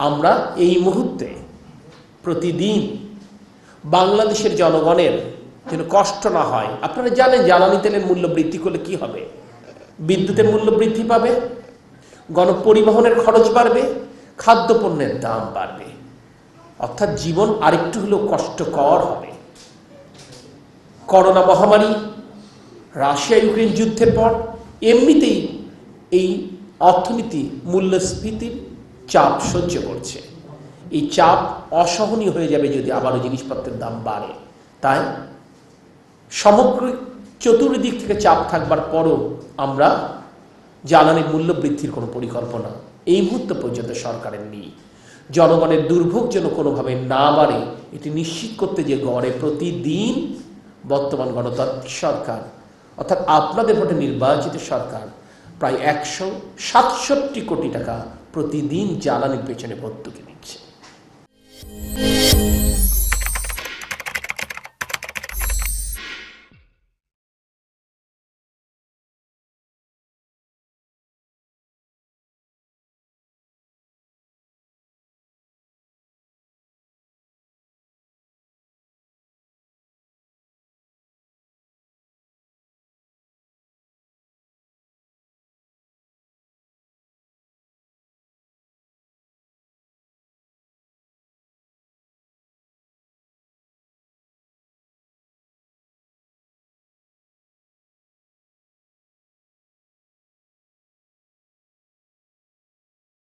আমরা এই মুহূর্তে প্রতিদিন বাংলাদেশের জনগণের যেন কষ্ট না হয়। আপনারা জানেন জ্বালানি তেলের মূল্য বৃদ্ধি করলে কি হবে, বিদ্যুতের মূল্য বৃদ্ধি পাবে, গণপরিবহনের খরচ বাড়বে, খাদ্যপণ্যের দাম বাড়বে, অর্থাৎ জীবন আরেকটু হলেও কষ্টকর হবে। করোনা মহামারী, রাশিয়া ইউক্রেন যুদ্ধের পর এমনিতেই এই অর্থনীতি মূল্যস্ফীতির চাপ সহ্য করছে। এই চাপ অসহনীয় হয়ে যাবে যদি আবারও জিনিসপত্রের দাম বাড়ে। তাই সমগ্র চতুর্দিক থেকে চাপ থাকবার পরও আমরা জ্বালানির মূল্য বৃদ্ধির কোনো পরিকল্পনা এই মুহূর্ত পর্যন্ত সরকারের নেই। জনগণের দুর্ভোগ যেন কোনোভাবে না বাড়ে এটি নিশ্চিত করতে যে গড়ে প্রতিদিন বর্তমান গণতান্ত্রিক সরকার অর্থাৎ আপনাদের ভোটে নির্বাচিত সরকার প্রায় 167 কোটি টাকা প্রতিদিন জ্বালানির পেছনে ভর্তুকি দিচ্ছে।